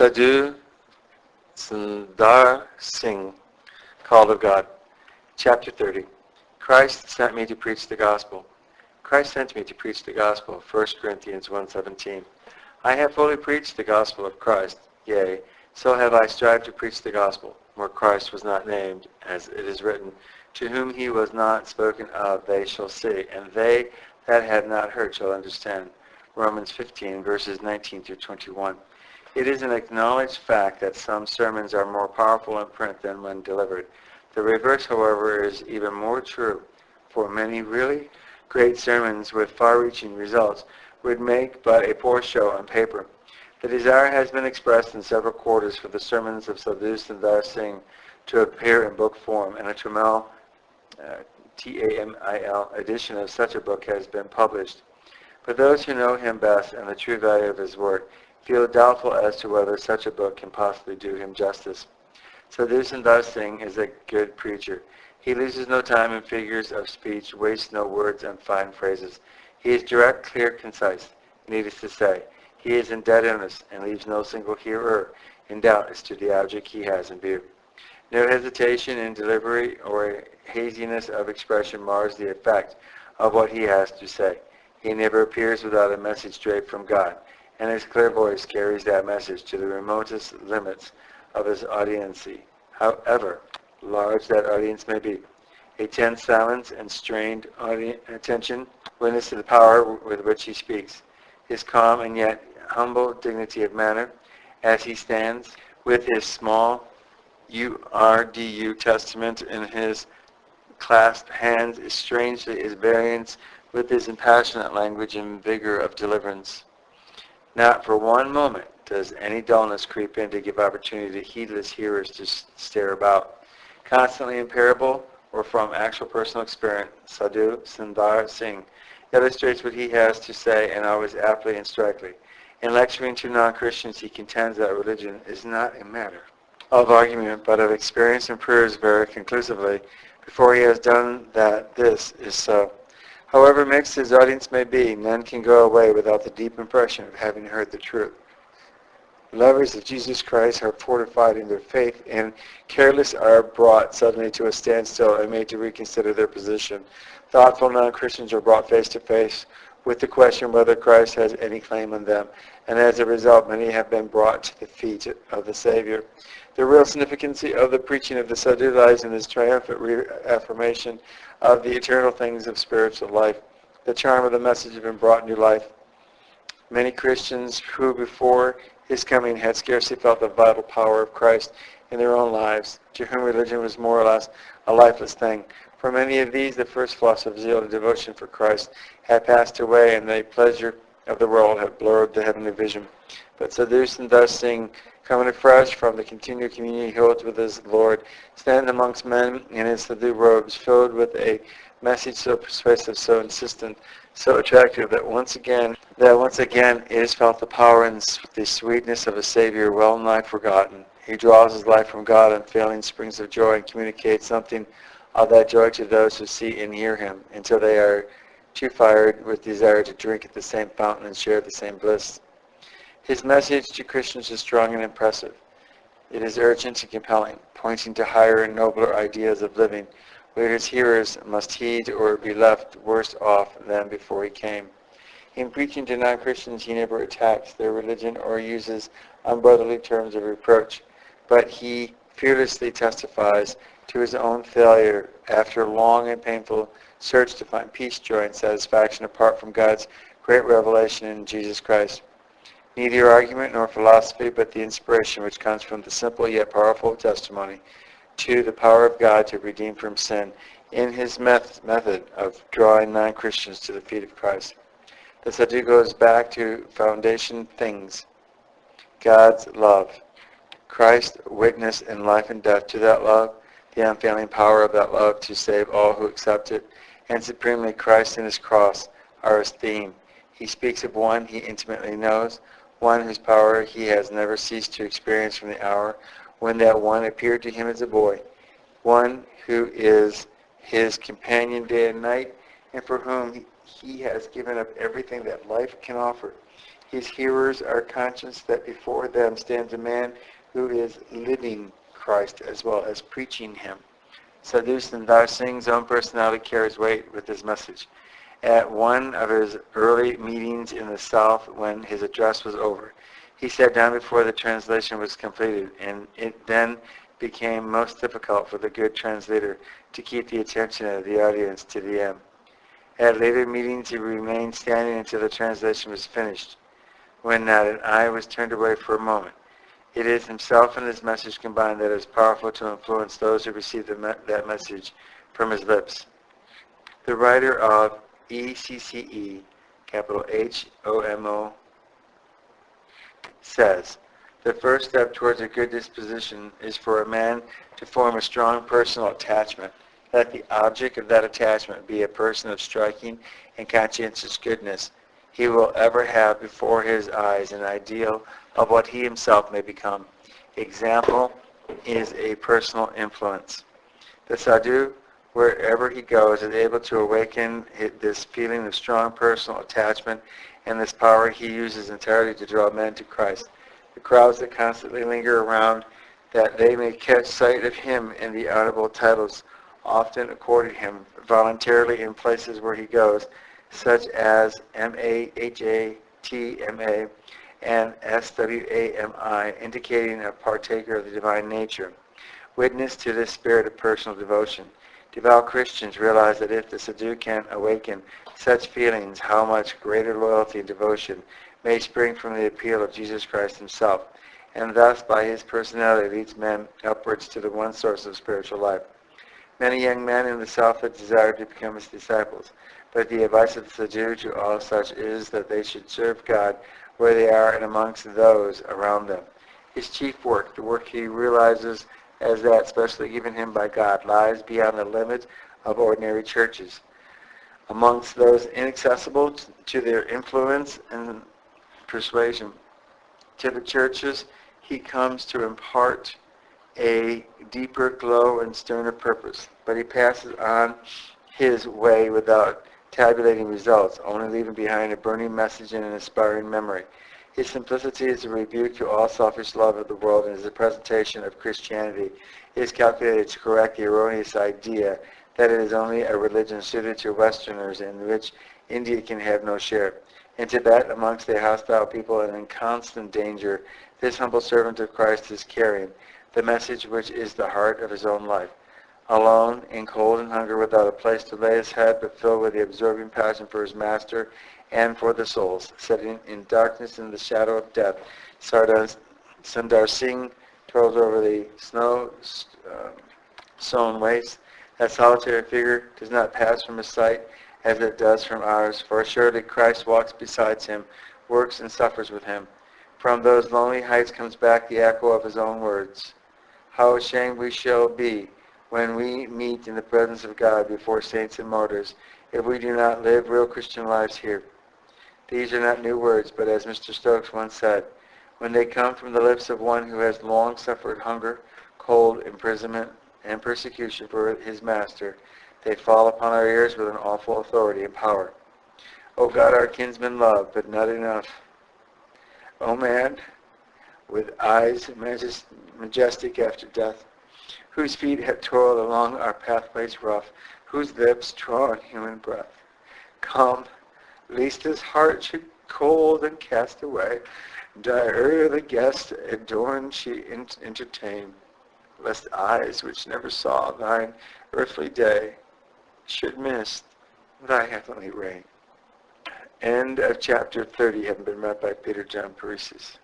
Sadhu Sundar Singh, Call of God. Chapter 30. Christ sent me to preach the gospel. Christ sent me to preach the gospel. 1 Corinthians 1:17. I have fully preached the gospel of Christ. Yea, so have I strived to preach the gospel, where Christ was not named, as it is written, to whom he was not spoken of, they shall see, and they that have not heard shall understand. Romans 15, verses 19 through 21. It is an acknowledged fact that some sermons are more powerful in print than when delivered. The reverse, however, is even more true, for many really great sermons with far-reaching results would make but a poor show on paper. The desire has been expressed in several quarters for the sermons of Sadhu Sundar Singh to appear in book form, and a Tamil edition of such a book has been published. But those who know him best and the true value of his work feel doubtful as to whether such a book can possibly do him justice. Sadhu Sundar Singh is a good preacher. He loses no time in figures of speech, wastes no words and fine phrases. He is direct, clear, concise. Needless to say, he is in dead earnest and leaves no single hearer in doubt as to the object he has in view. No hesitation in delivery or haziness of expression mars the effect of what he has to say. He never appears without a message straight from God, and his clear voice carries that message to the remotest limits of his audience, however large that audience may be. A tense silence and strained attention witness to the power with which he speaks. His calm and yet humble dignity of manner as he stands with his small URDU Testament in his clasped hands is strangely at variance with his impassionate language and vigor of deliverance. Not for one moment does any dullness creep in to give opportunity to heedless hearers to stare about. Constantly in parable or from actual personal experience, Sadhu Sundar Singh illustrates what he has to say, and always aptly and strikingly. In lecturing to non-Christians, he contends that religion is not a matter of argument, but of experience, and proves very conclusively before he has done that this is so. However mixed his audience may be, none can go away without the deep impression of having heard the truth. Lovers of Jesus Christ are fortified in their faith, and careless are brought suddenly to a standstill and made to reconsider their position. Thoughtful non-Christians are brought face to face with the question whether Christ has any claim on them, and as a result many have been brought to the feet of the Savior. The real significance of the preaching of the Sadhu lies in his triumphant reaffirmation of the eternal things of spiritual life. The charm of the message has been brought new life. Many Christians who before his coming had scarcely felt the vital power of Christ in their own lives, to whom religion was more or less a lifeless thing. For many of these, the first flush of zeal and devotion for Christ had passed away, and the pleasure of the world had blurred the heavenly vision. But Sadhu Sundar Singh, coming afresh from the continual communion he holds with his Lord, stands amongst men in his Sadhu robes, filled with a message so persuasive, so insistent, so attractive that once again it is felt the power and the sweetness of a Savior well nigh forgotten. He draws his life from God in failing springs of joy and communicates something of that joy to those who see and hear him, until they are too fired with desire to drink at the same fountain and share the same bliss. His message to Christians is strong and impressive. It is urgent and compelling, pointing to higher and nobler ideas of living, where his hearers must heed or be left worse off than before he came. In preaching to non-Christians, he never attacks their religion or uses unbrotherly terms of reproach, but he fearlessly testifies to his own failure after a long and painful search to find peace, joy, and satisfaction apart from God's great revelation in Jesus Christ. Neither argument nor philosophy, but the inspiration which comes from the simple yet powerful testimony to the power of God to redeem from sin in his method of drawing non-Christians to the feet of Christ. The Sadhu goes back to foundation things, God's love. Christ witnessed in life and death to that love, the unfailing power of that love to save all who accept it, and supremely Christ and his cross are his theme. He speaks of one he intimately knows, one whose power he has never ceased to experience from the hour when that one appeared to him as a boy, one who is his companion day and night, and for whom he has given up everything that life can offer. His hearers are conscious that before them stands a man who is living Christ as well as preaching him. Sadhu Sundar Singh's own personality carries weight with his message. At one of his early meetings in the South, when his address was over, he sat down before the translation was completed, and it then became most difficult for the good translator to keep the attention of the audience to the end. At later meetings, he remained standing until the translation was finished, when not an eye was turned away for a moment. It is himself and his message combined that is powerful to influence those who receive that message from his lips. The writer of ECCE, capital HOMO, says, the first step towards a good disposition is for a man to form a strong personal attachment. Let the object of that attachment be a person of striking and conscientious goodness. He will ever have before his eyes an ideal of what he himself may become. Example is a personal influence. The sadhu, wherever he goes, is able to awaken this feeling of strong personal attachment, and this power he uses entirely to draw men to Christ. The crowds that constantly linger around that they may catch sight of him in the honorable titles often accorded him voluntarily in places where he goes, such as MAHATMA and SWAMI, indicating a partaker of the divine nature. Witness to this spirit of personal devotion. Devout Christians realize that if the sadhu can awaken such feelings, how much greater loyalty and devotion may spring from the appeal of Jesus Christ himself, and thus by his personality leads men upwards to the one source of spiritual life. Many young men in the South have desired to become his disciples, but the advice of the sadhu to all such is that they should serve God where they are and amongst those around them. His chief work, the work he realizes as that specially given him by God, lies beyond the limits of ordinary churches. Amongst those inaccessible to their influence and persuasion. To the churches, he comes to impart a deeper glow and sterner purpose, but he passes on his way without tabulating results, only leaving behind a burning message and an inspiring memory. His simplicity is a rebuke to all selfish love of the world, and is a presentation of Christianity. It is calculated to correct the erroneous idea that it is only a religion suited to Westerners in which India can have no share. In Tibet, amongst the hostile people and in constant danger, this humble servant of Christ is carrying the message which is the heart of his own life. Alone, in cold and hunger, without a place to lay his head, but filled with the absorbing passion for his master and for the souls, sitting in darkness in the shadow of death, Sadhu Sundar Singh toils over the snow-sown waste. That solitary figure does not pass from his sight as it does from ours, for assuredly Christ walks beside him, works and suffers with him. From those lonely heights comes back the echo of his own words. How ashamed we shall be when we meet in the presence of God before saints and martyrs, if we do not live real Christian lives here. These are not new words, but as Mr. Stokes once said, when they come from the lips of one who has long suffered hunger, cold, imprisonment, and persecution for his master, they fall upon our ears with an awful authority and power. O God, our kinsman love, but not enough. O man, with eyes majestic after death, whose feet have toiled along our pathways rough, whose lips draw human breath. Come, lest his heart should cold and cast away, die ere the guest adorned she entertain, lest eyes which never saw thine earthly day should miss thy heavenly ray. End of chapter 30, having been read by Peter John Paresis.